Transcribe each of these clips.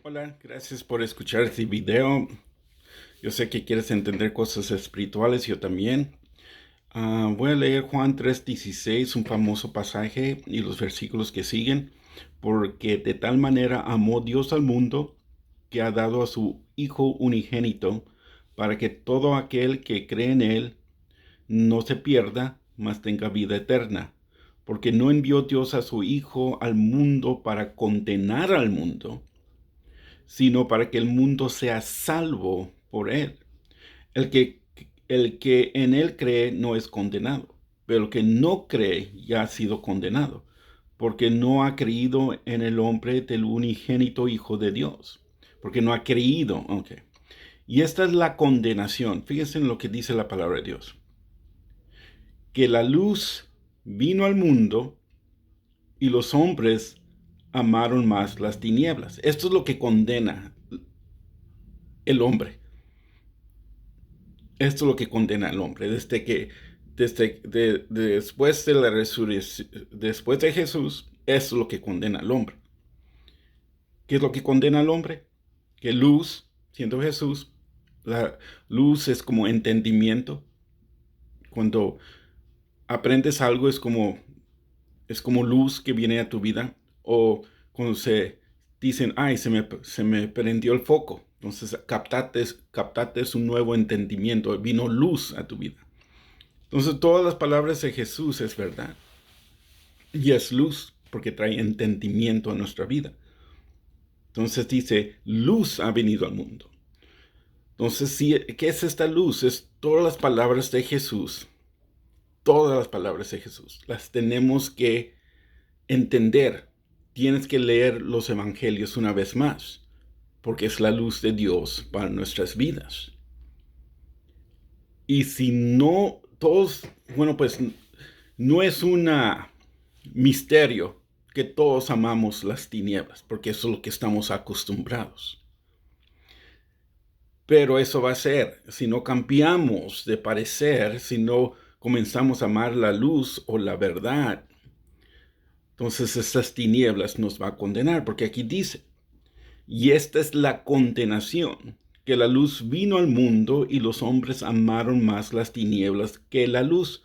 Hola, gracias por escuchar este video. Yo sé que quieres entender cosas espirituales, yo también. Voy a leer Juan 3:16, un famoso pasaje, y los versículos que siguen. Porque de tal manera amó Dios al mundo, que ha dado a su Hijo unigénito, para que todo aquel que cree en Él no se pierda, mas tenga vida eterna. Porque no envió Dios a su Hijo al mundo para condenar al mundo, sino para que el mundo sea salvo por él. El que, el que en él cree no es condenado, pero el que no cree ya ha sido condenado, porque no ha creído en el nombre del unigénito Hijo de Dios. Porque no ha creído. Okay. Y esta es la condenación. Fíjense en lo que dice la palabra de Dios. Que la luz vino al mundo y los hombres amaron más las tinieblas. Esto es lo que condena el hombre. Esto es lo que condena al hombre. Después de la resurrección, después de Jesús, esto es lo que condena al hombre. ¿Qué es lo que condena al hombre? Que luz, siendo Jesús, la luz es como entendimiento. Cuando aprendes algo es como luz que viene a tu vida. O cuando se dicen, ay, se me prendió el foco. Entonces captaste un nuevo entendimiento, vino luz a tu vida. Entonces todas las palabras de Jesús es verdad. Y es luz porque trae entendimiento a nuestra vida. Entonces dice, luz ha venido al mundo. Entonces, ¿qué es esta luz? Es todas las palabras de Jesús. Todas las palabras de Jesús. Las tenemos que entender. Tienes que leer los evangelios una vez más, porque es la luz de Dios para nuestras vidas. Y si no, pues no es un misterio que todos amamos las tinieblas, porque eso es lo que estamos acostumbrados. Pero eso va a ser, si no cambiamos de parecer, si no comenzamos a amar la luz o la verdad, entonces esas tinieblas nos va a condenar, porque aquí dice, y esta es la condenación, que la luz vino al mundo y los hombres amaron más las tinieblas que la luz,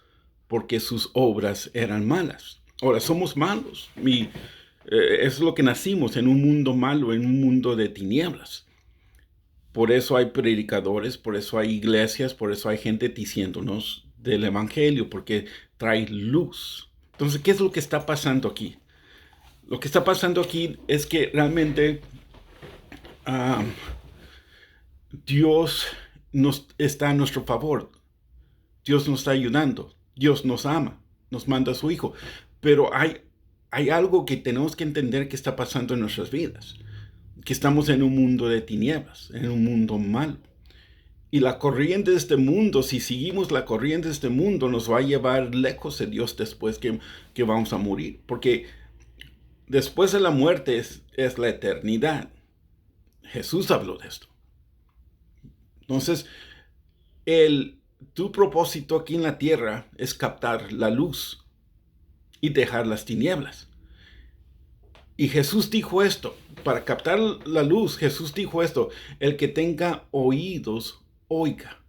porque sus obras eran malas. Ahora, somos malos. Es lo que nacimos, en un mundo malo, en un mundo de tinieblas. Por eso hay predicadores, por eso hay iglesias, por eso hay gente diciéndonos del evangelio, porque trae luz. Entonces, ¿qué es lo que está pasando aquí? Lo que está pasando aquí es que realmente Dios está a nuestro favor. Dios nos está ayudando. Dios nos ama. Nos manda a su Hijo. Pero hay algo que tenemos que entender que está pasando en nuestras vidas. Que estamos en un mundo de tinieblas, en un mundo malo. Y la corriente de este mundo, si seguimos la corriente de este mundo, nos va a llevar lejos de Dios después que vamos a morir. Porque después de la muerte es la eternidad. Jesús habló de esto. Entonces, tu propósito aquí en la tierra es captar la luz y dejar las tinieblas. Y Jesús dijo esto, para captar la luz, Jesús dijo esto, el que tenga oídos, oiga.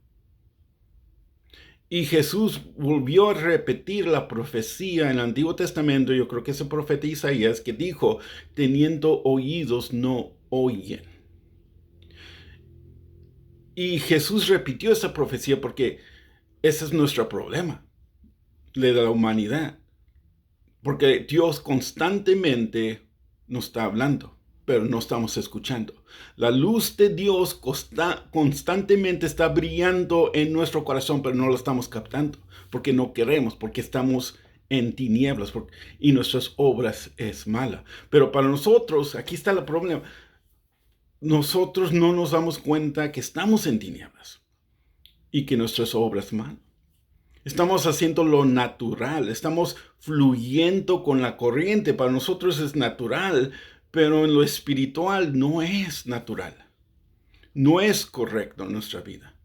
Y Jesús volvió a repetir la profecía en el Antiguo Testamento, yo creo que es el profeta Isaías, que dijo, teniendo oídos no oyen. Y Jesús repitió esa profecía porque ese es nuestro problema, de la humanidad. Porque Dios constantemente nos está hablando, pero no estamos escuchando. La luz de Dios constantemente está brillando en nuestro corazón, pero no lo estamos captando, porque no queremos, porque estamos en tinieblas y nuestras obras es mala. Pero para nosotros, aquí está el problema, nosotros no nos damos cuenta que estamos en tinieblas y que nuestras obras son malas. Estamos haciendo lo natural, estamos fluyendo con la corriente. Para nosotros es natural, pero en lo espiritual no es natural. No es correcto en nuestra vida.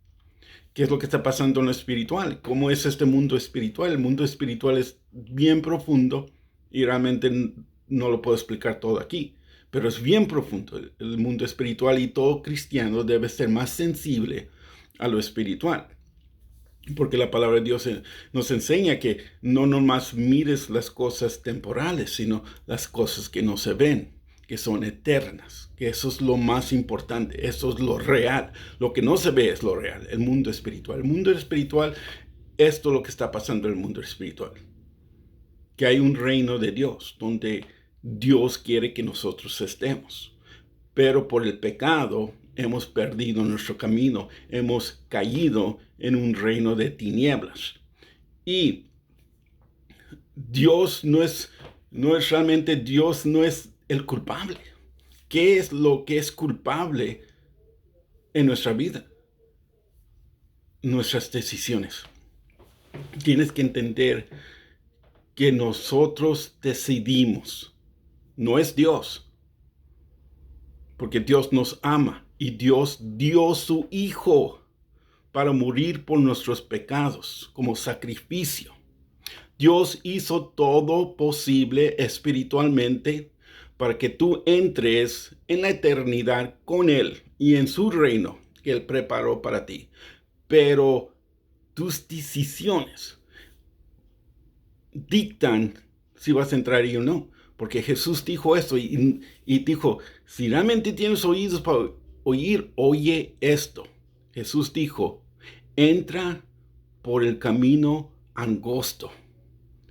¿Qué es lo que está pasando en lo espiritual? ¿Cómo es este mundo espiritual? El mundo espiritual es bien profundo y realmente no lo puedo explicar todo aquí. pero es bien profundo el mundo espiritual, y todo cristiano debe ser más sensible a lo espiritual. Porque la palabra de Dios nos enseña que no nomás mires las cosas temporales, sino las cosas que no se ven, que son eternas, que eso es lo más importante, eso es lo real. Lo que no se ve es lo real, el mundo espiritual. El mundo espiritual, esto es lo que está pasando en el mundo espiritual. Que hay un reino de Dios, donde Dios quiere que nosotros estemos. Pero por el pecado hemos perdido nuestro camino, hemos caído en un reino de tinieblas. Y Dios no es realmente, Dios no es el culpable. ¿Qué es lo que es culpable en nuestra vida? Nuestras decisiones. Tienes que entender que nosotros decidimos, no es Dios. Porque Dios nos ama y Dios dio su Hijo para morir por nuestros pecados como sacrificio. Dios hizo todo posible espiritualmente para que tú entres en la eternidad con Él y en su reino que Él preparó para ti. Pero tus decisiones dictan si vas a entrar ahí o no. Porque Jesús dijo esto y dijo, si realmente tienes oídos para oír, oye esto. Jesús dijo, entra por el camino angosto.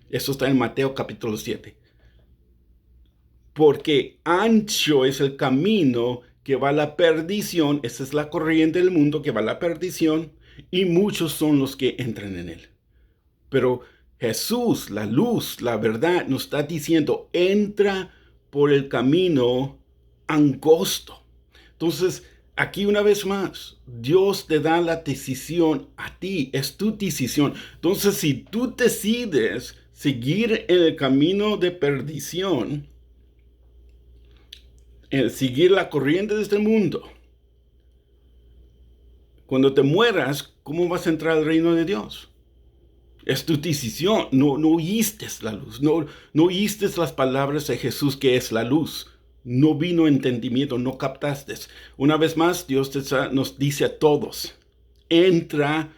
Eso está en Mateo capítulo 7. Porque ancho es el camino que va a la perdición. Esa es la corriente del mundo que va a la perdición. Y muchos son los que entran en él. Pero Jesús, la luz, la verdad, nos está diciendo, entra por el camino angosto. Entonces, aquí una vez más, Dios te da la decisión a ti, es tu decisión. Entonces, si tú decides seguir en el camino de perdición, seguir la corriente de este mundo, cuando te mueras, ¿cómo vas a entrar al reino de Dios? Es tu decisión. No oíste la luz. No oíste las palabras de Jesús, que es la luz. No vino entendimiento, no captaste. Una vez más, Dios nos dice a todos, entra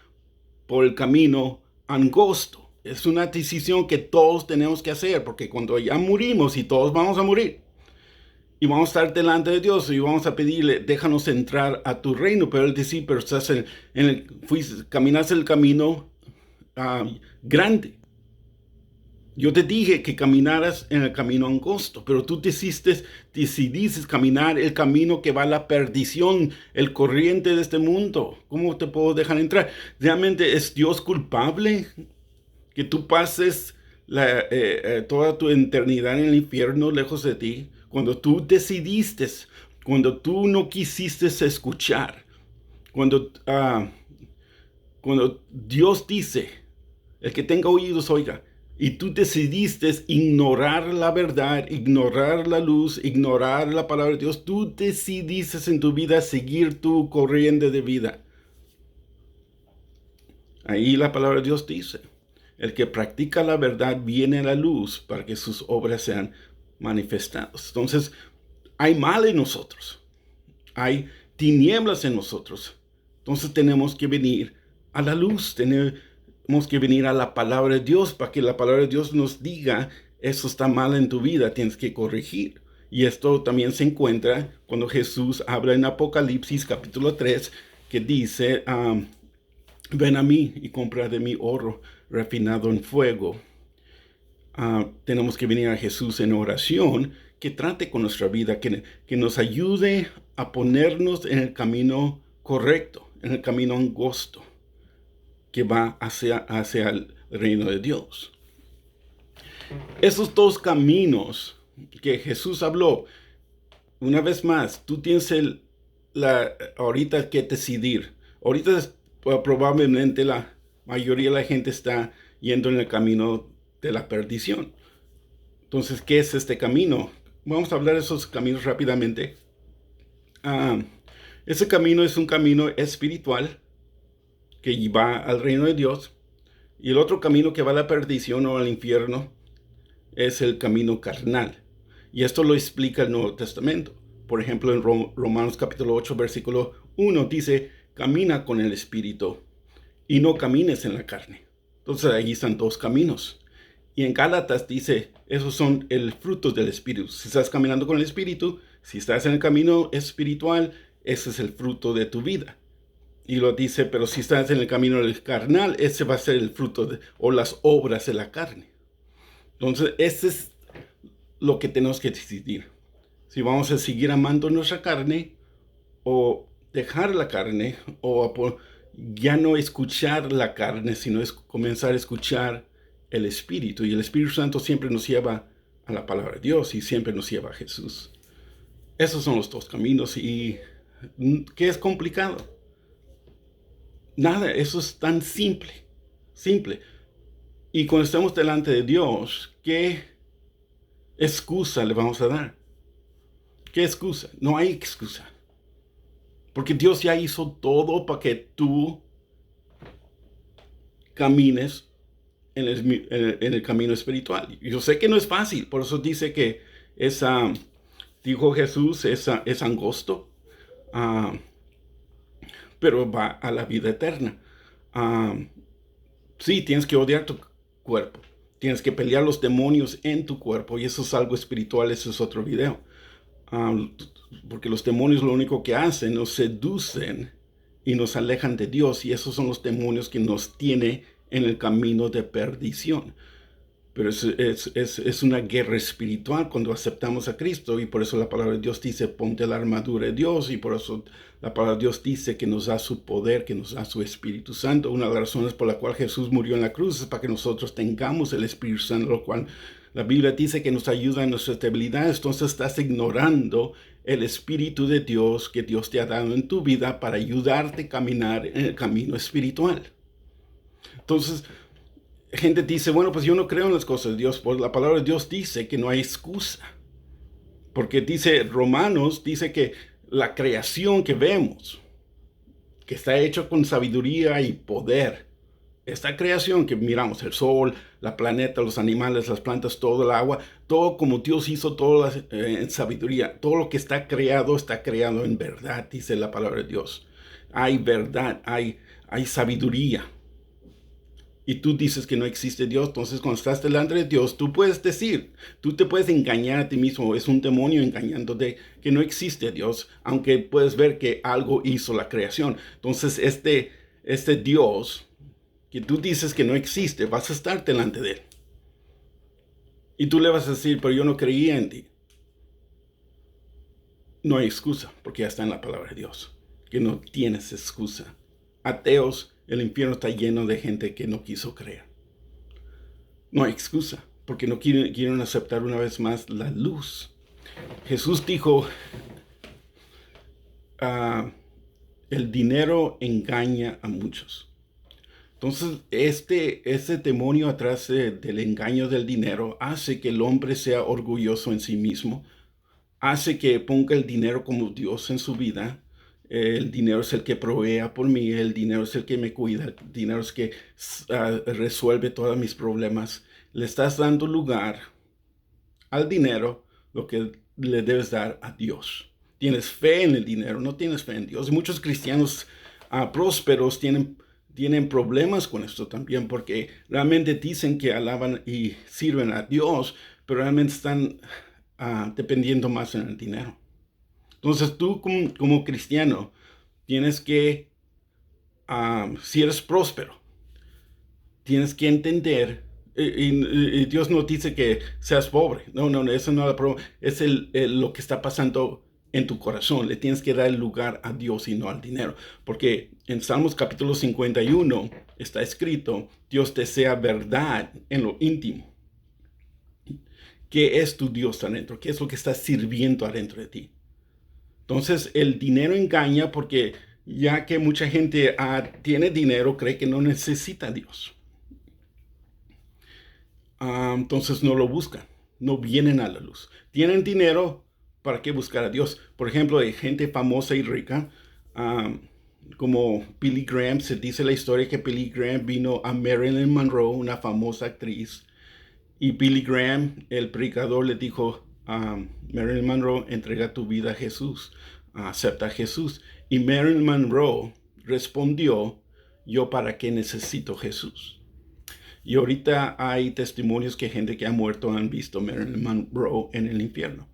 por el camino angosto. Es una decisión que todos tenemos que hacer, porque cuando ya morimos, y todos vamos a morir, y vamos a estar delante de Dios y vamos a pedirle, déjanos entrar a tu reino. Pero Él dice, pero estás caminas el camino grande. Yo te dije que caminaras en el camino angosto, pero tú decidiste caminar el camino que va a la perdición, el corriente de este mundo. ¿Cómo te puedo dejar entrar? ¿Realmente es Dios culpable que tú pases toda tu eternidad en el infierno lejos de ti? Cuando tú decidiste, cuando tú no quisiste escuchar, cuando Dios dice, el que tenga oídos oiga, y tú decidiste ignorar la verdad, ignorar la luz, ignorar la palabra de Dios, tú decidiste en tu vida seguir tu corriente de vida. Ahí la palabra de Dios dice, el que practica la verdad viene a la luz para que sus obras sean manifestadas. Entonces, hay mal en nosotros, hay tinieblas en nosotros. Entonces tenemos que venir a la luz, tenemos que venir a la palabra de Dios para que la palabra de Dios nos diga, eso está mal en tu vida, tienes que corregir. Y esto también se encuentra cuando Jesús habla en Apocalipsis capítulo 3, que dice, ven a mí y compra de mí oro refinado en fuego. Tenemos que venir a Jesús en oración, que trate con nuestra vida, que nos ayude a ponernos en el camino correcto, en el camino angosto, que va hacia el reino de Dios. Esos dos caminos que Jesús habló, una vez más, tú tienes ahorita que decidir. Ahorita probablemente la mayoría de la gente está yendo en el camino de la perdición. Entonces, ¿qué es este camino? Vamos a hablar de esos caminos rápidamente. Ese camino es un camino espiritual que va al reino de Dios, y el otro camino que va a la perdición o al infierno es el camino carnal. Y esto lo explica el Nuevo Testamento. Por ejemplo, en Romanos capítulo 8, versículo 1 dice, camina con el Espíritu y no camines en la carne. Entonces ahí están dos caminos. Y en Gálatas dice, esos son el fruto del Espíritu. Si estás caminando con el Espíritu, si estás en el camino espiritual, ese es el fruto de tu vida. Y lo dice, pero si estás en el camino del carnal, ese va a ser el fruto o las obras de la carne. Entonces, ese es lo que tenemos que decidir. Si vamos a seguir amando nuestra carne o dejar la carne o ya no escuchar la carne, sino es comenzar a escuchar el Espíritu. Y el Espíritu Santo siempre nos lleva a la palabra de Dios y siempre nos lleva a Jesús. Esos son los dos caminos. ¿Y qué es complicado? Nada, eso es tan simple. Simple. Y cuando estamos delante de Dios, ¿qué excusa le vamos a dar? ¿Qué excusa? No hay excusa. Porque Dios ya hizo todo para que tú camines en el camino espiritual. Yo sé que no es fácil, por eso dice que dijo Jesús, es angosto, pero va a la vida eterna. Sí, tienes que odiar tu cuerpo, tienes que pelear los demonios en tu cuerpo, y eso es algo espiritual, eso es otro video. Porque los demonios lo único que hacen, nos seducen y nos alejan de Dios, y esos son los demonios que nos tienen en el camino de perdición. Pero es una guerra espiritual cuando aceptamos a Cristo, y por eso la palabra de Dios dice, ponte la armadura de Dios, y por eso la palabra de Dios dice que nos da su poder, que nos da su Espíritu Santo. Una de las razones por la cual Jesús murió en la cruz es para que nosotros tengamos el Espíritu Santo, lo cual la Biblia dice que nos ayuda en nuestras debilidades. Entonces estás ignorando el Espíritu de Dios que Dios te ha dado en tu vida para ayudarte a caminar en el camino espiritual. Entonces, gente dice, bueno, pues yo no creo en las cosas de Dios. Pues la palabra de Dios dice que no hay excusa. Porque dice, Romanos dice que la creación que vemos, que está hecha con sabiduría y poder, esta creación que miramos, el sol, la planeta, los animales, las plantas, todo el agua, todo como Dios hizo, todo en sabiduría, todo lo que está creado en verdad, dice la palabra de Dios. Hay verdad, hay sabiduría. Y tú dices que no existe Dios, entonces cuando estás delante de Dios, tú puedes decir, tú te puedes engañar a ti mismo, es un demonio engañándote que no existe Dios, aunque puedes ver que algo hizo la creación. Entonces este Dios que tú dices que no existe, vas a estar delante de él. Y tú le vas a decir, pero yo no creía en ti. No hay excusa, porque ya está en la palabra de Dios, que no tienes excusa. Ateos, el infierno está lleno de gente que no quiso creer. No hay excusa, porque no quieren aceptar una vez más la luz. Jesús dijo, el dinero engaña a muchos. Entonces, ese demonio atrás del engaño del dinero hace que el hombre sea orgulloso en sí mismo, hace que ponga el dinero como Dios en su vida. El dinero es el que provee por mí, el dinero es el que me cuida, el dinero es el que resuelve todos mis problemas. Le estás dando lugar al dinero lo que le debes dar a Dios. Tienes fe en el dinero, no tienes fe en Dios. Muchos cristianos prósperos tienen problemas con esto también, porque realmente dicen que alaban y sirven a Dios, pero realmente están dependiendo más en el dinero. Entonces tú como cristiano tienes que, si eres próspero, tienes que entender, y Dios no dice que seas pobre, no, eso no es la prueba, es lo que está pasando en tu corazón. Le tienes que dar el lugar a Dios y no al dinero, porque en Salmos capítulo 51 está escrito, Dios desea verdad en lo íntimo. ¿Qué es tu Dios adentro? ¿Qué es lo que está sirviendo adentro de ti? Entonces el dinero engaña, porque ya que mucha gente tiene dinero, cree que no necesita a Dios. Entonces no lo buscan, no vienen a la luz. Tienen dinero, ¿para qué buscar a Dios? Por ejemplo, hay gente famosa y rica, como Billy Graham. Se dice la historia que Billy Graham vino a Marilyn Monroe, una famosa actriz, y Billy Graham, el predicador, le dijo, Marilyn Monroe, entrega tu vida a Jesús, acepta a Jesús. Y Marilyn Monroe respondió, yo para qué necesito Jesús. Y ahorita hay testimonios que gente que ha muerto han visto Marilyn Monroe en el infierno.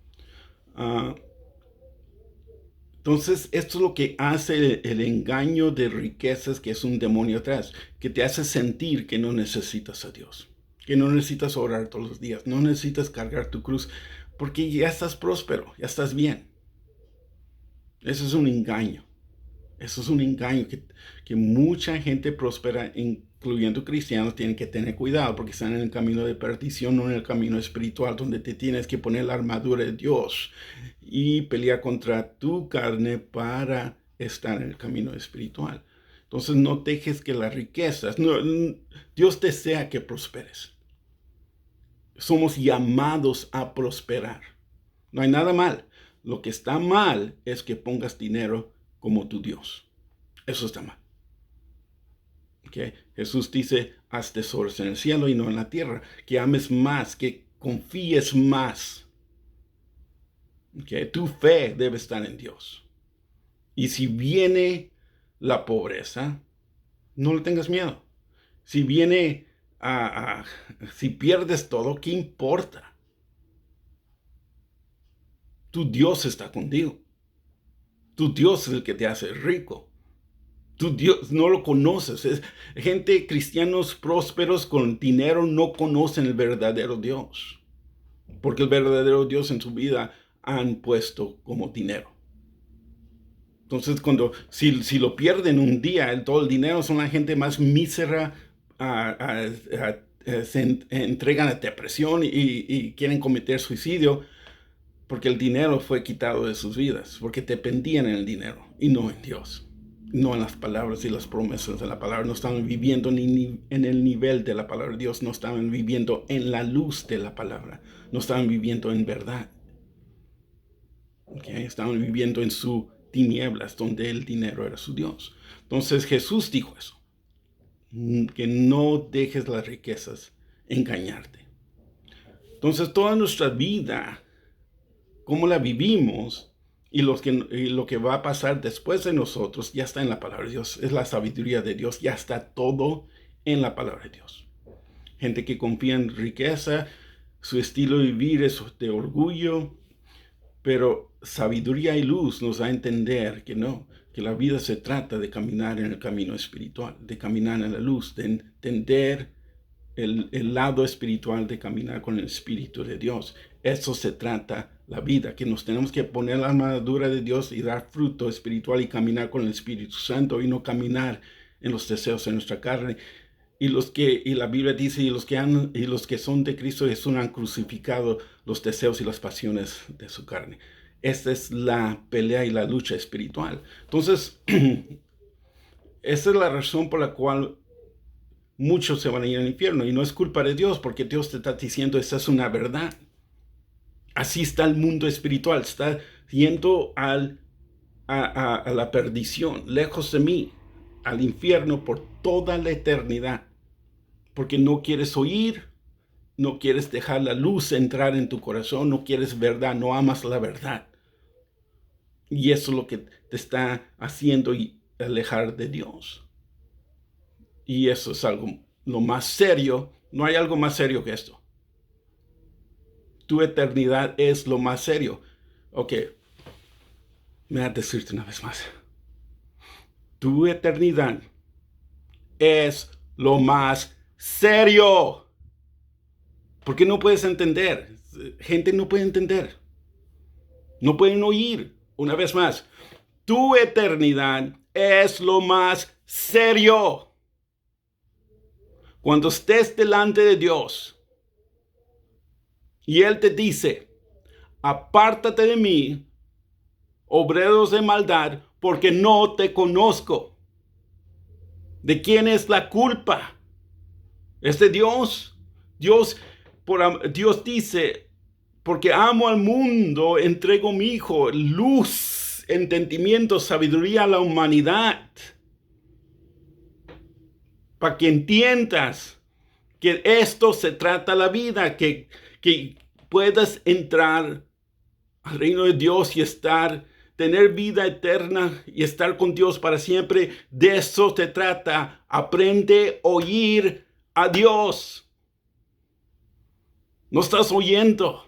Entonces, esto es lo que hace el engaño de riquezas, que es un demonio atrás, que te hace sentir que no necesitas a Dios, que no necesitas orar todos los días, no necesitas cargar tu cruz, porque ya estás próspero, ya estás bien. Eso es un engaño. Eso es un engaño que mucha gente próspera, incluyendo cristianos, tienen que tener cuidado porque están en el camino de perdición, no en el camino espiritual, donde te tienes que poner la armadura de Dios y pelear contra tu carne para estar en el camino espiritual. Entonces no dejes que las riquezas, Dios desea que prosperes. Somos llamados a prosperar. No hay nada mal. Lo que está mal es que pongas dinero como tu Dios. Eso está mal. ¿Okay? Jesús dice, haz tesoros en el cielo y no en la tierra. Que ames más, que confíes más. ¿Okay? Tu fe debe estar en Dios. Y si viene la pobreza, no le tengas miedo. Si viene, si pierdes todo, ¿qué importa? Tu Dios está contigo. Tu Dios es el que te hace rico. Tu Dios no lo conoces. Gente, cristianos prósperos con dinero no conocen el verdadero Dios. Porque el verdadero Dios en su vida han puesto como dinero. Entonces, si lo pierden un día, todo el dinero, son la gente más mísera, se entregan a depresión y quieren cometer suicidio. Porque el dinero fue quitado de sus vidas, porque dependían en el dinero y no en Dios, no en las palabras y las promesas de la palabra. No estaban viviendo ni en el nivel de la palabra de Dios, no estaban viviendo en la luz de la palabra, no estaban viviendo en verdad. ¿Okay? Estaban viviendo en sus tinieblas, donde el dinero era su Dios. Entonces Jesús dijo eso, que no dejes las riquezas engañarte. Entonces toda nuestra vida, cómo la vivimos y lo que va a pasar después de nosotros, ya está en la palabra de Dios. Es la sabiduría de Dios, ya está todo en la palabra de Dios. Gente que confía en riqueza, su estilo de vivir es de orgullo, pero sabiduría y luz nos da a entender que no, que la vida se trata de caminar en el camino espiritual, de caminar en la luz, de entender el lado espiritual, de caminar con el Espíritu de Dios. Eso se trata la vida, que nos tenemos que poner la armadura de Dios y dar fruto espiritual y caminar con el Espíritu Santo y no caminar en los deseos de nuestra carne. Y la Biblia dice, y los que son de Cristo Jesús han crucificado los deseos y las pasiones de su carne. Esta es la pelea y la lucha espiritual. Entonces, esa es la razón por la cual muchos se van a ir al infierno. Y no es culpa de Dios, porque Dios te está diciendo, esa es una verdad. Así está el mundo espiritual. Está yendo a la perdición, lejos de mí, al infierno por toda la eternidad. Porque no quieres oír, no quieres dejar la luz entrar en tu corazón, no quieres verdad, no amas la verdad. Y eso es lo que te está haciendo alejar de Dios. Y eso es lo más serio. No hay algo más serio que esto. Tu eternidad es lo más serio. Ok, me voy a decirte una vez más. Tu eternidad es lo más serio. Porque no puedes entender. Gente no puede entender. No pueden oír. Una vez más, tu eternidad es lo más serio. Cuando estés delante de Dios y Él te dice, apártate de mí, obreros de maldad, porque no te conozco. ¿De quién es la culpa? ¿Es de Dios? Dios dice, porque amo al mundo, entrego mi Hijo, luz, entendimiento, sabiduría a la humanidad. Para que entiendas que esto se trata la vida, que puedas entrar al reino de Dios y tener vida eterna y estar con Dios para siempre. De eso se trata. Aprende a oír a Dios. No estás oyendo.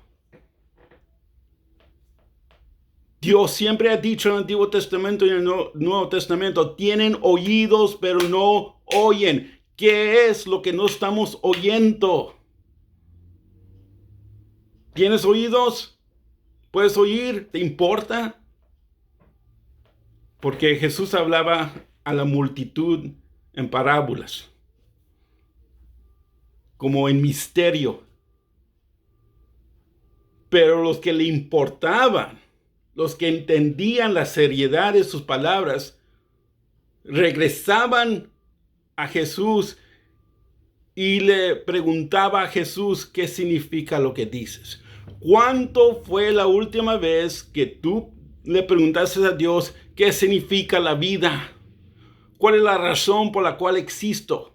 Dios siempre ha dicho en el Antiguo Testamento y en el Nuevo Testamento, tienen oídos pero no oyen. ¿Qué es lo que no estamos oyendo? ¿Tienes oídos? ¿Puedes oír? ¿Te importa? Porque Jesús hablaba a la multitud en parábolas, como en misterio. Pero los que le importaban, los que entendían la seriedad de sus palabras, regresaban a Jesús y le preguntaba a Jesús qué significa lo que dices. ¿Cuánto fue la última vez que tú le preguntaste a Dios qué significa la vida? ¿Cuál es la razón por la cual existo?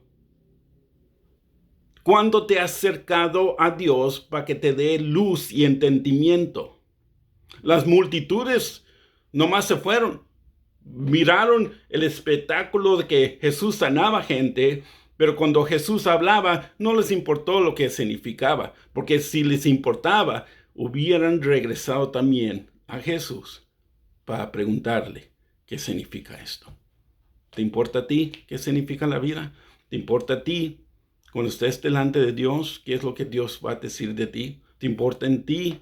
¿Cuándo te has acercado a Dios para que te dé luz y entendimiento? Las multitudes nomás se fueron. Miraron el espectáculo de que Jesús sanaba gente, pero cuando Jesús hablaba, no les importó lo que significaba, porque si les importaba, hubieran regresado también a Jesús para preguntarle qué significa esto. ¿Te importa a ti qué significa la vida? ¿Te importa a ti cuando estés delante de Dios qué es lo que Dios va a decir de ti? ¿Te importa en ti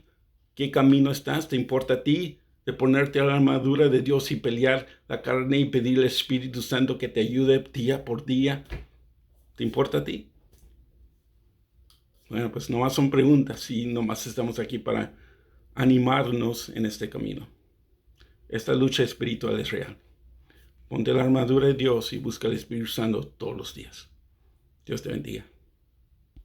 qué camino estás? ¿Te importa a ti de ponerte a la armadura de Dios y pelear la carne y pedir al Espíritu Santo que te ayude día por día? ¿Te importa a ti? Bueno, pues nomás son preguntas y nomás estamos aquí para animarnos en este camino. Esta lucha espiritual es real. Ponte la armadura de Dios y busca al Espíritu Santo todos los días. Dios te bendiga.